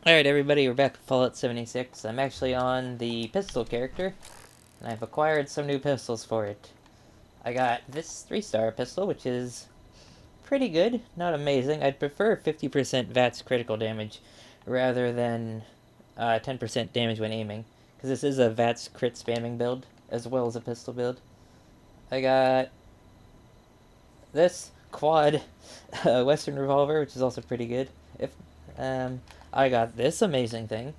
Alright everybody, we're back with Fallout 76. I'm actually on the pistol character, and I've acquired some new pistols for it. I got this 3-star pistol, which is pretty good, not amazing. I'd prefer 50% VATS critical damage, rather than 10% damage when aiming, because this is a VATS crit spamming build, as well as a pistol build. I got this quad Western revolver, which is also pretty good. I got this amazing thing,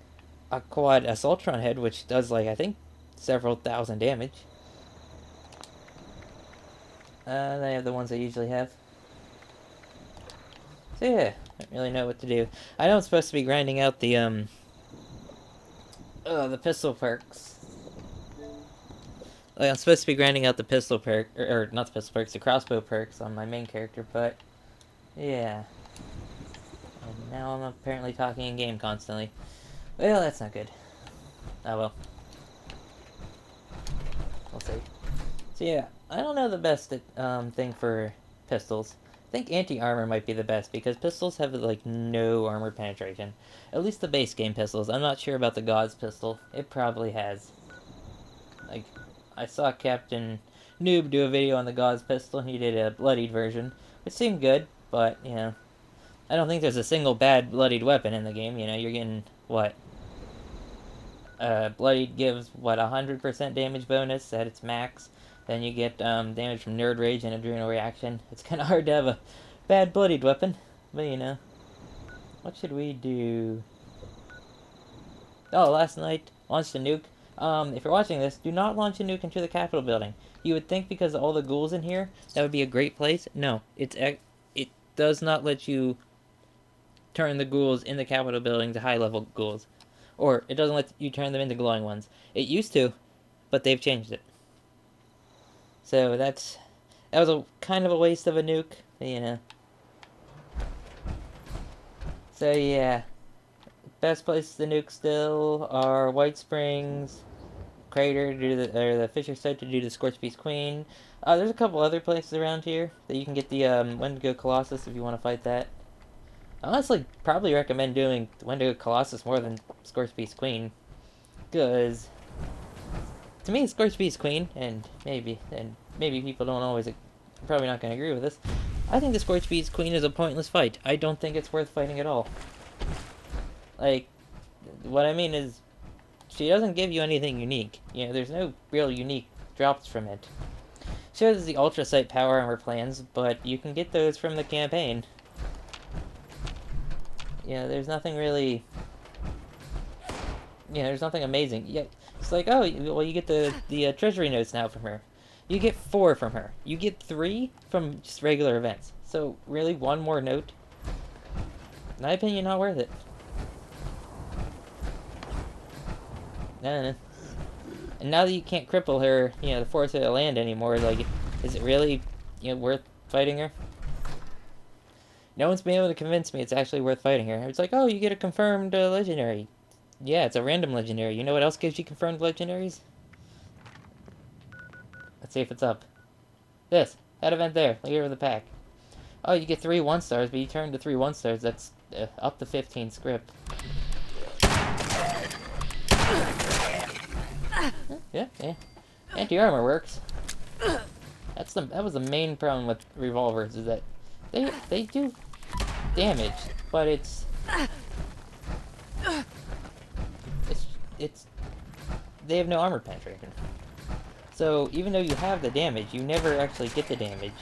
a quad Assaultron head, which does like I think several thousand damage. Then I have the ones I usually have. So yeah, I don't really know what to do. I know I'm supposed to be grinding out the pistol perks. Like, I'm supposed to be grinding out the pistol perk, or not the pistol perks, the crossbow perks on my main character, but yeah. And now I'm apparently talking in game constantly. Well, that's not good. Oh well. We'll see. So yeah, I don't know the best thing for pistols. I think anti-armor might be the best, because pistols have like no armor penetration. At least the base game pistols. I'm not sure about the God's pistol. It probably has. Like, I saw Captain Noob do a video on the God's pistol. He did a bloodied version, which seemed good, but you know, I don't think there's a single bad bloodied weapon in the game. You know, you're getting what? Bloodied gives what, 100% damage bonus at its max. Then you get damage from Nerd Rage and Adrenal Reaction. It's kind of hard to have a bad bloodied weapon, but you know. What should we do? Oh, last night launched a nuke. If you're watching this, do not launch a nuke into the Capitol building. You would think because of all the ghouls in here, that would be a great place. No, it does not let you turn the ghouls in the Capitol building to high-level ghouls. Or, it doesn't let you turn them into glowing ones. It used to, but they've changed it. So that was a kind of a waste of a nuke, you know. So yeah, best places to nuke still are White Springs, Crater to do the Fisher Site to do the Scorched Beast Queen. There's a couple other places around here that you can get the Wendigo Colossus if you want to fight that. I honestly probably recommend doing Wendigo Colossus more than Scorched Beast Queen, because to me, Scorched Beast Queen, and maybe people don't always, probably not going to agree with this, I think the Scorched Beast Queen is a pointless fight. I don't think it's worth fighting at all. Like, what I mean is, she doesn't give you anything unique. You know, there's no real unique drops from it. She has the Ultra Sight power armor plans, but you can get those from the campaign. Yeah, there's nothing really... Yeah, there's nothing amazing. Yeah, it's like, oh, well, you get the treasury notes now from her. You get 4 from her. You get 3 from just regular events. So, really, one more note? In my opinion, not worth it. No. And now that you can't cripple her, you know, the force of the land anymore, like, is it really, you know, worth fighting her? No one's been able to convince me it's actually worth fighting her. It's like, oh, you get a confirmed legendary. Yeah, it's a random legendary. You know what else gives you confirmed legendaries? Let's see if it's up. This. That event there. Look over the pack. Oh, you get 3 1-stars, but you turn to 3 1-stars. That's up to 15 script. Yeah. Anti-armor works. That was the main problem with revolvers, is that they do damage, but it's they have no armor penetration. So even though you have the damage, you never actually get the damage.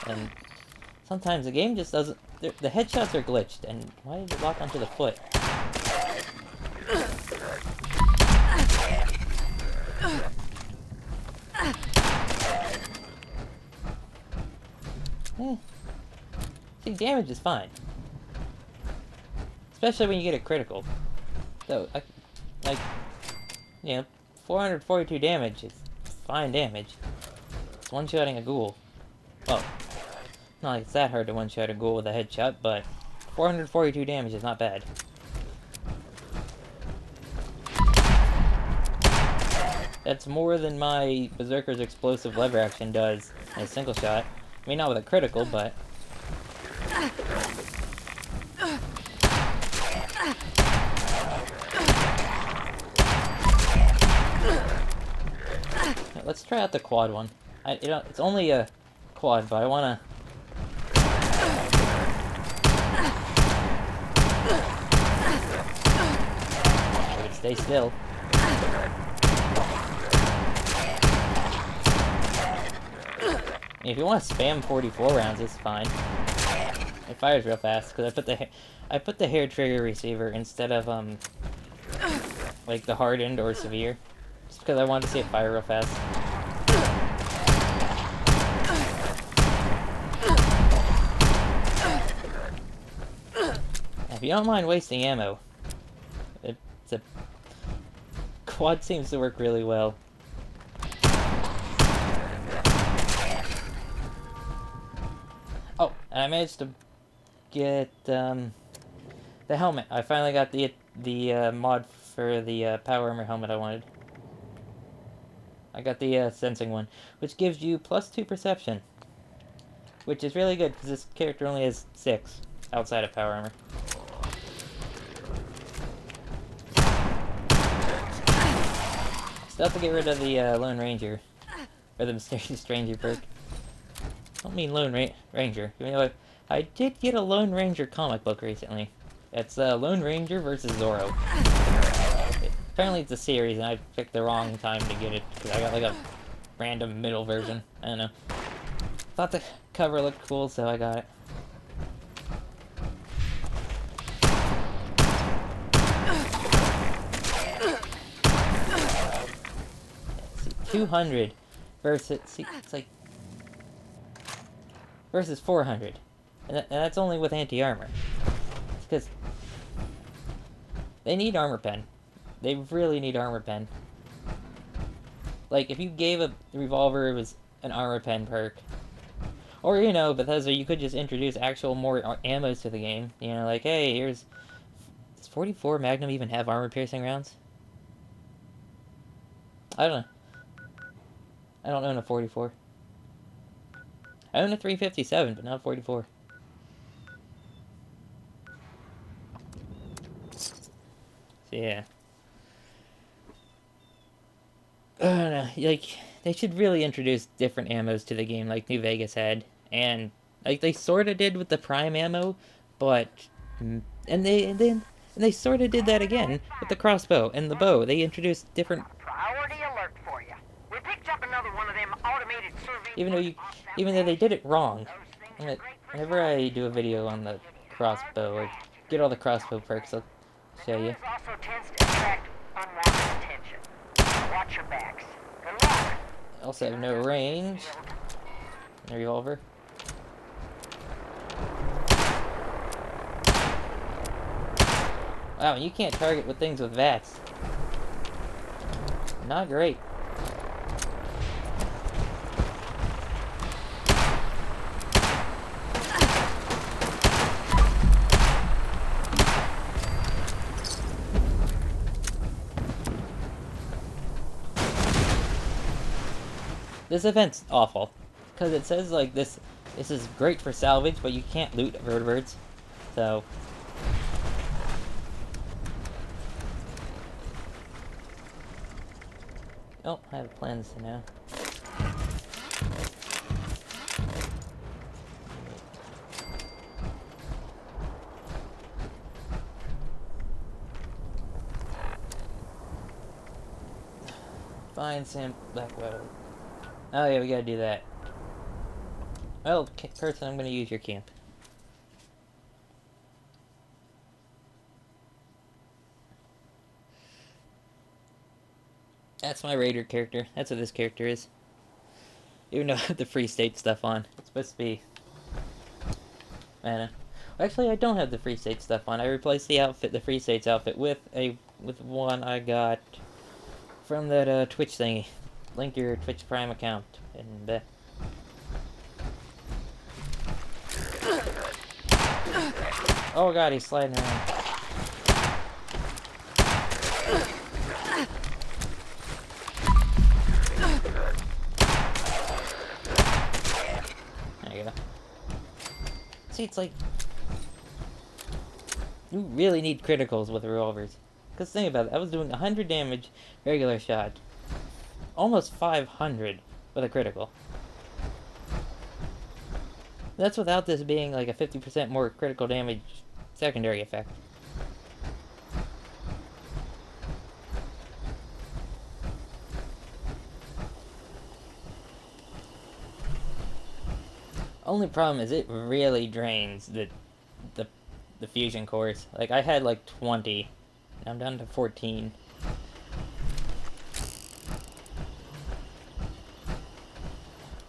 And sometimes the game just doesn't... The headshots are glitched, and why did it lock onto the foot? See, damage is fine. Especially when you get a critical. So, like, you know, 442 damage is fine damage. It's one-shotting a ghoul. Well, not like it's that hard to one-shot a ghoul with a headshot, but 442 damage is not bad. That's more than my Berserker's explosive lever action does in a single shot. I mean, not with a critical, but let's try out the quad one. It's only a quad, but I wanna. I would stay still. If you want to spam 44 rounds, it's fine. It fires real fast because I put the hair trigger receiver instead of like the hardened or severe, just because I wanted to see it fire real fast. If you don't mind wasting ammo, it's a quad seems to work really well. Oh, and I managed to get the helmet. I finally got the mod for the power armor helmet I wanted. I got the sensing one, which gives you +2 perception, which is really good because this character only has 6 outside of power armor. Still have to get rid of the Lone Ranger, or the Mysterious Stranger perk. I don't mean Lone Ranger. You know what? I did get a Lone Ranger comic book recently. It's Lone Ranger versus Zorro. Apparently it's a series, and I picked the wrong time to get it, because I got like a random middle version. I don't know. Thought the cover looked cool, so I got it. Let's see, 200 versus, see, it's like, versus 400. And that's only with anti-armor. It's because they need armor pen. They really need armor pen. Like, if you gave a revolver, it was an armor pen perk. Or, you know, Bethesda, you could just introduce actual more ammos to the game. You know, like, hey, here's... Does 44 Magnum even have armor-piercing rounds? I don't know. I don't own a 44. I own a 357, but not 44. So, yeah. I don't know, like, they should really introduce different ammos to the game, like New Vegas had. And, like, they sorta did with the Prime ammo, but... And they sorta did that again with the crossbow and the bow. They introduced different... Priority alert for you. We picked up another one of them automated survey... Even though they did it wrong. Whenever I do a video on the crossbow, or get all the crossbow perks, I'll show you. Also tends to attract unwanted attention. Watch your backs. Good luck. I also have no range. No revolver. Wow, you can't target with things with VATS. Not great. This event's awful, because it says, like, this is great for salvage, but you can't loot vertebrates, so... Oh, I have plans now. Find Sam Black Road. Oh yeah, we gotta do that. Well, person, I'm gonna use your camp. That's my Raider character. That's what this character is. Even though I have the free state stuff on. It's supposed to be... Actually, I don't have the free state stuff on. I replaced the free states outfit with one I got from that Twitch thingy. Link your Twitch Prime account, and oh god, he's sliding around. There you go. See, it's like you really need criticals with revolvers. Because think about it, I was doing 100 damage regular shot. Almost 500 with a critical. That's without this being like a 50% more critical damage secondary effect. Only problem is it really drains the, the fusion cores. Like, I had like 20, and I'm down to 14.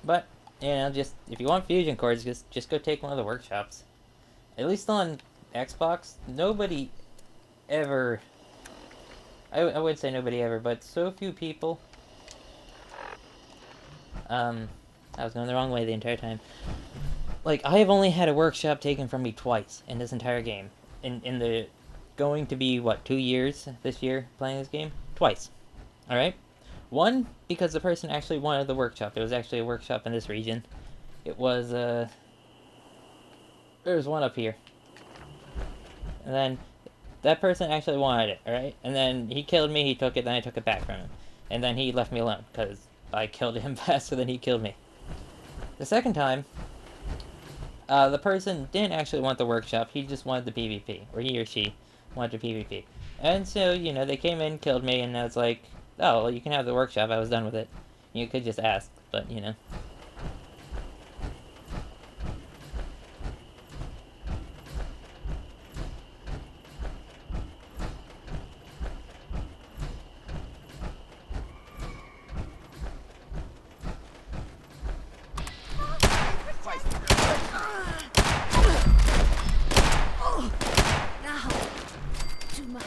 But, you know, just if you want fusion cores, just go take one of the workshops. At least on Xbox, nobody ever. I would say nobody ever, but so few people. I was going the wrong way the entire time. Like, I have only had a workshop taken from me twice in this entire game. In the going to be, what, 2 years this year playing this game? Twice. Alright? One, because the person actually wanted the workshop. It was actually a workshop in this region. It was, there's one up here. And then, that person actually wanted it, alright? And then he killed me, he took it, then I took it back from him. And then he left me alone, because I killed him faster than he killed me. The second time, the person didn't actually want the workshop, he just wanted the PvP. Or he or she wanted the PvP. And so, you know, they came in, killed me, and I was like, oh, well, you can have the workshop, I was done with it. You could just ask, but, you know.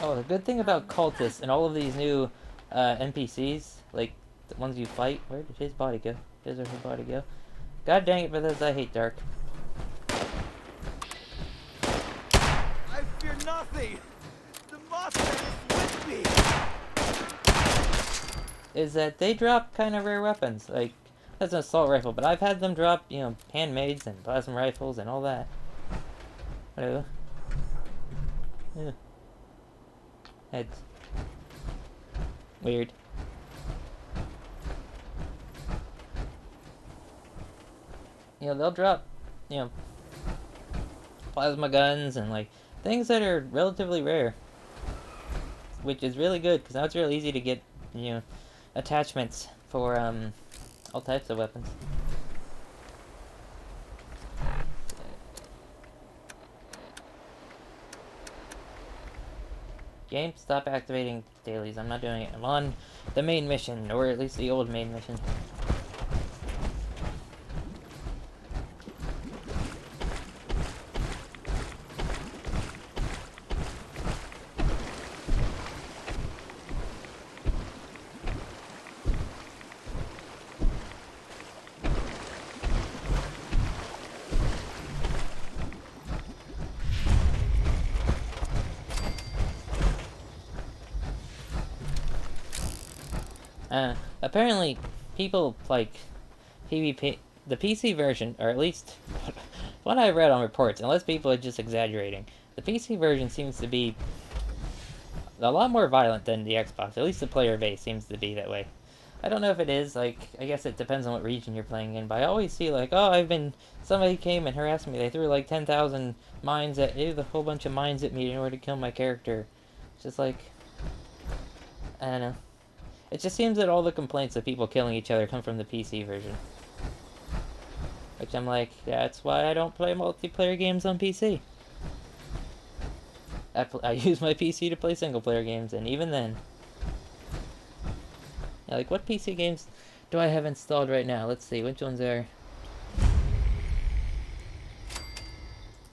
Oh, the good thing about cultists and all of these new NPCs, like the ones you fight, where did his body go? His or her body go? God dang it, Bethesda, I hate Dark. I fear nothing! The Mothman is with me! Is that they drop kind of rare weapons. Like, that's an assault rifle, but I've had them drop, you know, handmaids and plasma rifles and all that. Hello. Yeah. Heads. Weird. You know, they'll drop, you know, plasma guns and, like, things that are relatively rare. Which is really good, because now it's real easy to get, you know, attachments for, all types of weapons. Game, stop activating dailies. I'm not doing it. I'm on the main mission, or at least the old main mission. Apparently, people like PvP, the PC version, or at least what I read on reports, unless people are just exaggerating, the PC version seems to be a lot more violent than the Xbox. At least the player base seems to be that way. I don't know if it is, like, I guess it depends on what region you're playing in, but I always see, like, oh, somebody came and harassed me, they threw, like, 10,000 mines at, a whole bunch of mines at me in order to kill my character. It's just like, I don't know. It just seems that all the complaints of people killing each other come from the PC version. Which I'm like, that's why I don't play multiplayer games on PC. I use my PC to play single player games, and even then. Yeah, like, what PC games do I have installed right now? Let's see, which ones are...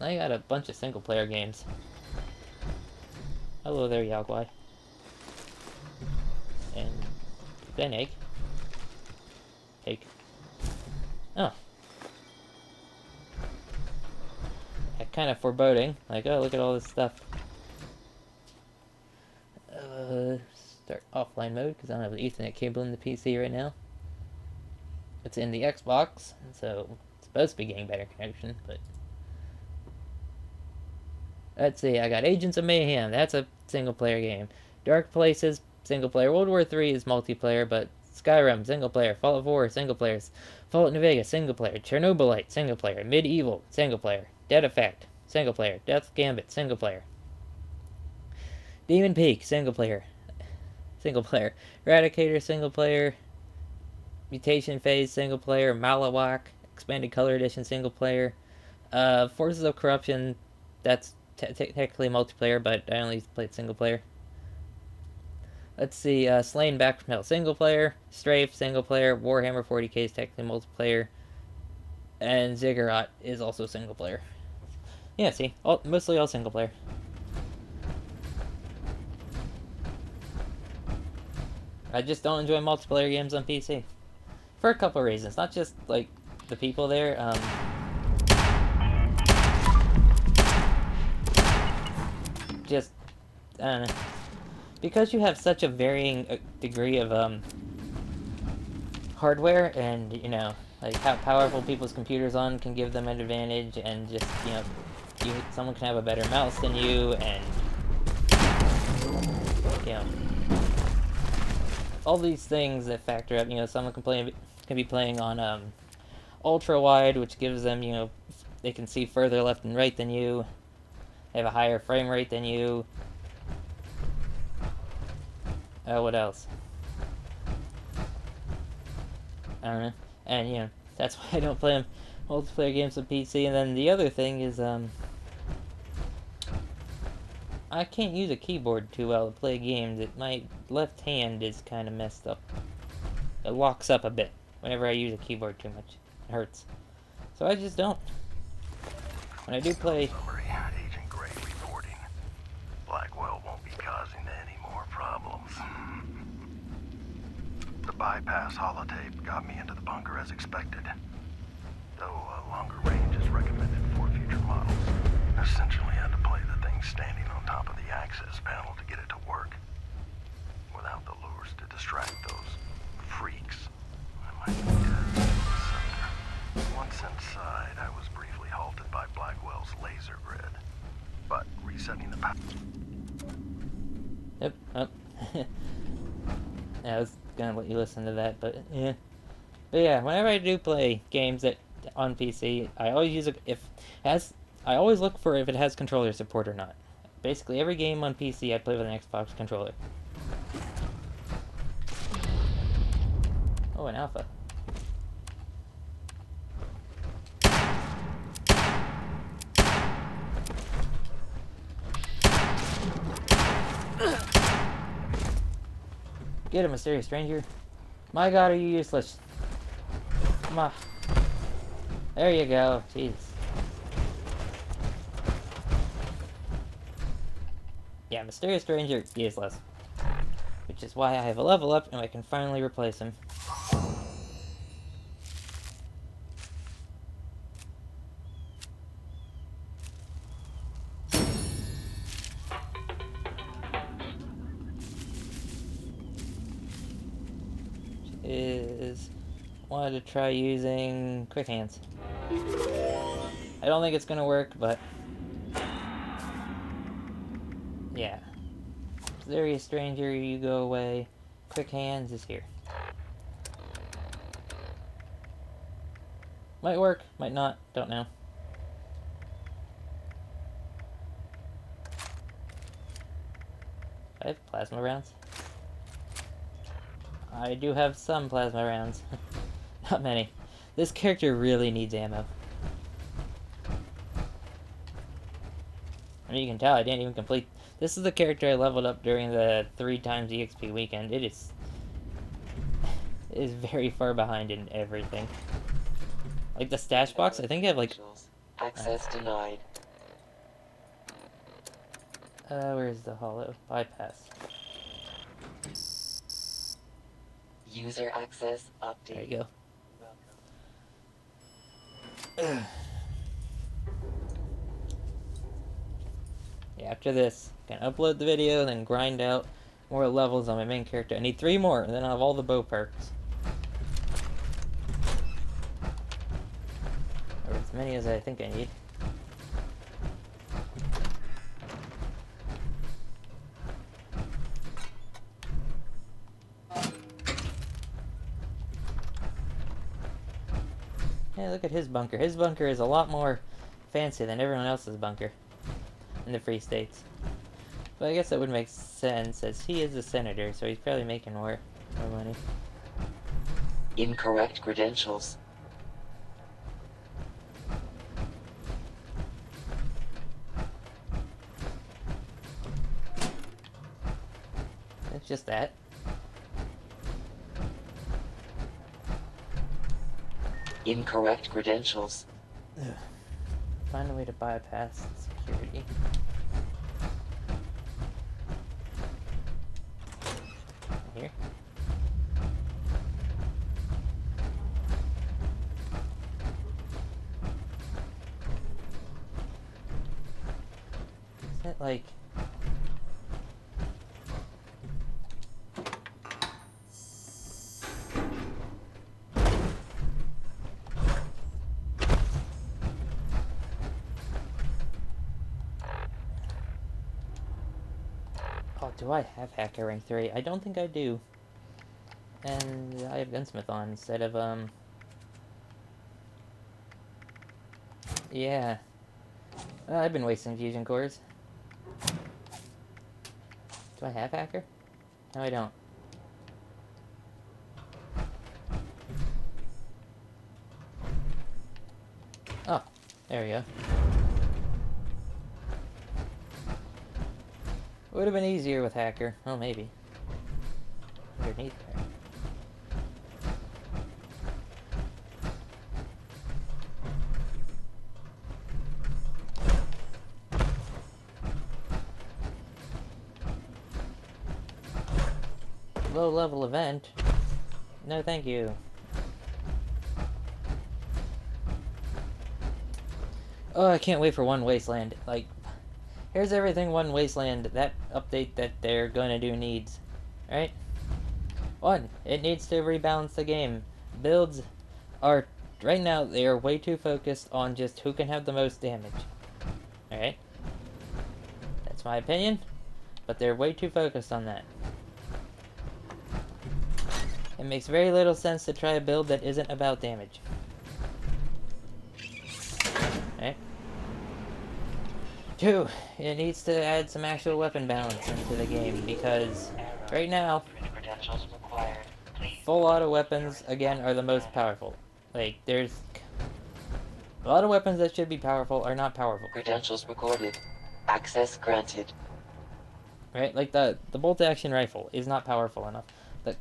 I got a bunch of single player games. Hello there, Yaogwai. And then egg. Egg. Oh. That kind of foreboding. Like, oh, look at all this stuff. Start offline mode, because I don't have an Ethernet cable in the PC right now. It's in the Xbox, so it's supposed to be getting better connection, but... Let's see, I got Agents of Mayhem. That's a single player game. Dark Places, single player. World War III is multiplayer, but Skyrim, single player. Fallout 4, single players. Fallout New Vegas, single player. Chernobylite, single player. Medieval, single player. Dead Effect, single player. Death Gambit, single player. Demon Peak, single player. Single player. Eradicator, single player. Mutation Phase, single player. Malawak, Expanded Color Edition, single player. Forces of Corruption, that's technically multiplayer, but I only played single player. Let's see, Slain Back from Hell, single player. Strafe, single player. Warhammer 40k is technically multiplayer. And Ziggurat is also single player. Yeah, see, mostly all single player. I just don't enjoy multiplayer games on PC. For a couple of reasons. Not just, like, the people there. Just, I don't know. Because you have such a varying degree of, hardware and, you know, like how powerful people's computers on can give them an advantage, and just, you know, someone can have a better mouse than you, and, you know, all these things that factor up. You know, someone can be playing on ultra wide, which gives them, you know, they can see further left and right than you. They have a higher frame rate than you. What else? I don't know. And, you know, that's why I don't play multiplayer games on PC. And then the other thing is, I can't use a keyboard too well to play games. My left hand is kind of messed up. It locks up a bit whenever I use a keyboard too much. It hurts. So I just don't. When I do play... Summary, Agent Gray reporting. Blackwell won't be causing any more problems. The bypass holotape got me into the bunker as expected. Though a longer range is recommended for future models. Essentially had to play the thing standing on top of the access panel to get it to work. Without the lures to distract those freaks, I might be dead in the center. Once inside, I was briefly halted by Blackwell's laser grid. But resetting the path. Yep, oh. Yeah, I was gonna let you listen to that, but yeah. But yeah, whenever I do play games that on PC, I always use I always look for if it has controller support or not. Basically, every game on PC I play with an Xbox controller. Oh, an alpha. Get him, mysterious stranger. My god, are you useless. Come on. There you go. Jeez. Yeah, mysterious stranger, useless. Which is why I have a level up and I can finally replace him. Is wanted to try using quick hands. I don't think it's gonna work, but yeah. Mysterious stranger, you go away. Quick hands is here. Might work, might not, don't know. I have plasma rounds. I do have some plasma rounds. Not many. This character really needs ammo. I mean, you can tell I didn't even complete... This is the character I leveled up during the 3 times EXP weekend. It is very far behind in everything. Like the stash box, I think I have like... Access denied. Where's the holo? Bypass. User access update. There you go. Yeah, after this, can upload the video and then grind out more levels on my main character. I need 3 more, and then I'll have all the bow perks. Or as many as I think I need. Yeah, look at his bunker. His bunker is a lot more fancy than everyone else's bunker in the Free States. But I guess that would make sense, as he is a senator, so he's probably making more money. Incorrect credentials. It's just that. Incorrect credentials. Find a way to bypass security. Here. Is it like... Oh, do I have Hacker rank 3? I don't think I do. And I have Gunsmith on instead of, yeah. I've been wasting fusion cores. Do I have Hacker? No, I don't. Oh, there we go. Would have been easier with Hacker. Oh, maybe. Underneath there. Low level event? No, thank you. Oh, I can't wait for One Wasteland. Like, here's everything One Wasteland, that update that they're gonna do needs. Right? 1, it needs to rebalance the game. Builds are, right now, they are way too focused on just who can have the most damage. Alright? That's my opinion, but they're way too focused on that. It makes very little sense to try a build that isn't about damage. Right? 2, it needs to add some actual weapon balance into the game, because right now, Credentials required. Please. full auto weapons, again, are the most powerful. Like, there's... a lot of weapons that should be powerful are not powerful. Credentials recorded. Access granted. Right? Like, the bolt-action rifle is not powerful enough. The...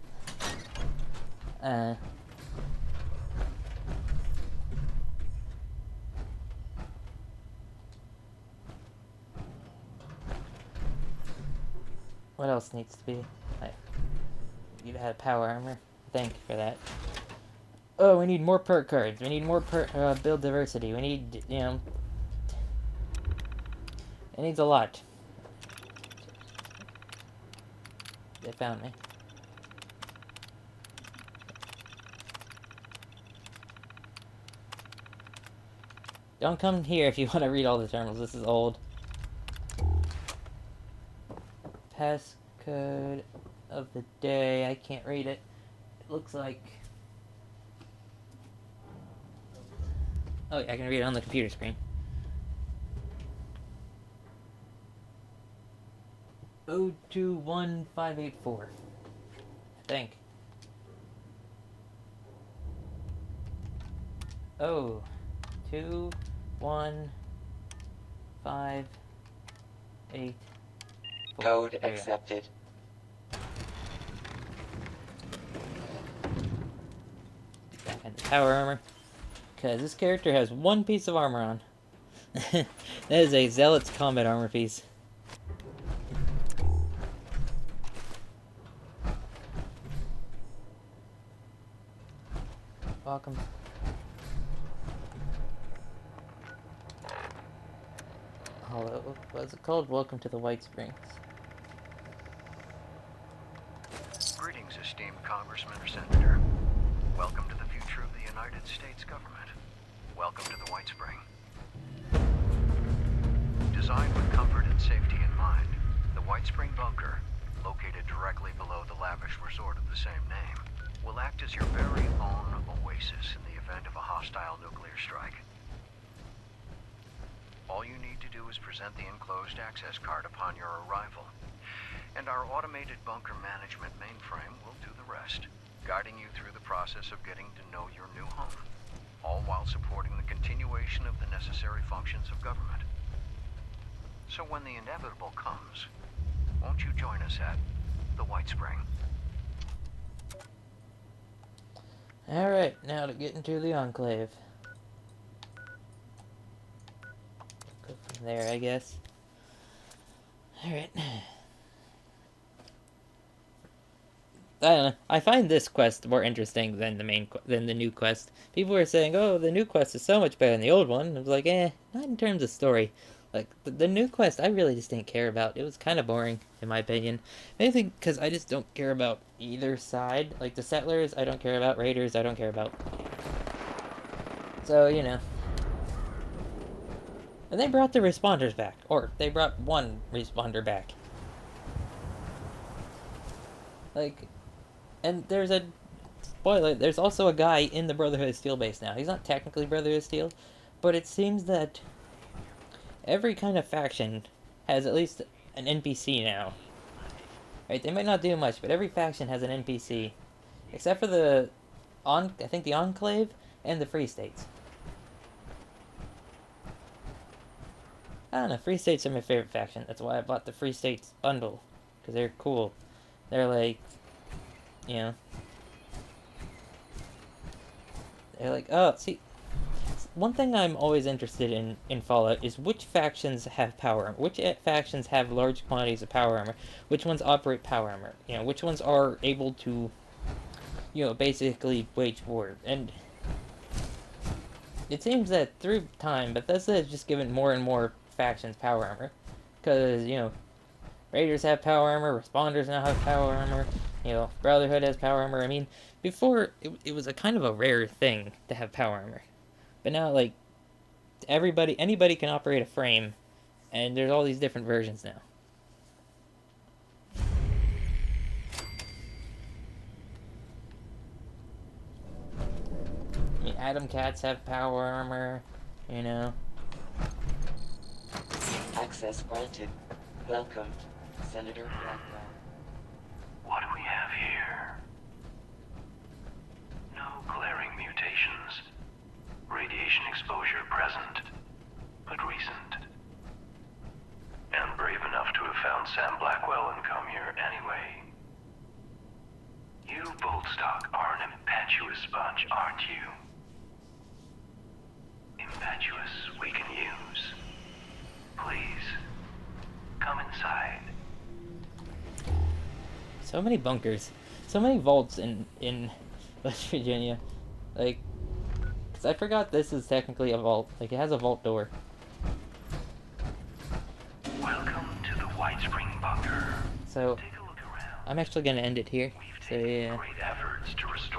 What else needs to be? You've had power armor. Thank you for that. Oh, we need more perk cards. We need more build diversity. We need, you know... It needs a lot. They found me. Don't come here if you want to read all the terminals. This is old. Passcode of the day. I can't read it. It looks like... Oh, yeah, I can read it on the computer screen. 021584. I think. Oh. 2158. Code accepted. Back into power armor. Because this character has one piece of armor on. That is a Zealot's combat armor piece. Welcome. Hello, what's it called? Welcome to the White Springs. Greetings, esteemed Congressman or Senator. Welcome to the future of the United States government. Welcome to the White Spring. Designed with comfort and safety in mind, the White Spring Bunker, located directly below the lavish resort of the same name, will act as your very own oasis in the event of a hostile nuclear is present the enclosed access card upon your arrival. And our automated bunker management mainframe will do the rest, guiding you through the process of getting to know your new home, all while supporting the continuation of the necessary functions of government. So when the inevitable comes, won't you join us at the White Spring? Alright, now to get into the Enclave. Go from there, I guess. Alright. I don't know. I find this quest more interesting than than the new quest. People were saying, "Oh, the new quest is so much better than the old one." I was like, not in terms of story. Like the new quest, I really just didn't care about. It was kind of boring, in my opinion. Maybe because I just don't care about either side. Like the settlers, I don't care about. Raiders, I don't care about. So you know. And they brought the responders back, or they brought one responder back. Like. And there's a spoiler. There's also a guy in the Brotherhood of Steel base now. He's not technically Brotherhood of Steel, but it seems that every kind of faction has at least an NPC now. Right? They might not do much, but every faction has an NPC, except for I think the Enclave and the Free States. I don't know. Free States are my favorite faction. That's why I bought the Free States bundle, because they're cool. They're like. You know, they're like, oh, see, one thing I'm always interested in Fallout is which factions have power armor, which factions have large quantities of power armor, which ones operate power armor, you know, which ones are able to, you know, basically wage war. And it seems that through time, Bethesda has just given more and more factions power armor, because, you know, Raiders have power armor, Responders now have power armor. You know, Brotherhood has power armor. I mean, before, it was a kind of a rare thing to have power armor. But now, like, anybody can operate a frame, and there's all these different versions now. I mean, Atom Cats have power armor, you know. Access granted. Welcome, Senator Blackwell. What do we have here? No glaring mutations. Radiation exposure present, but recent. And brave enough to have found Sam Blackwell and come here anyway. You, Boltstock, are an impetuous bunch, aren't you? Impetuous we can use. Please, come inside. So many bunkers, so many vaults in West Virginia, like, cause I forgot this is technically a vault. Like it has a vault door. Welcome to the White Spring Bunker. So Take a look around. I'm actually gonna end it here. So yeah. Great efforts to restore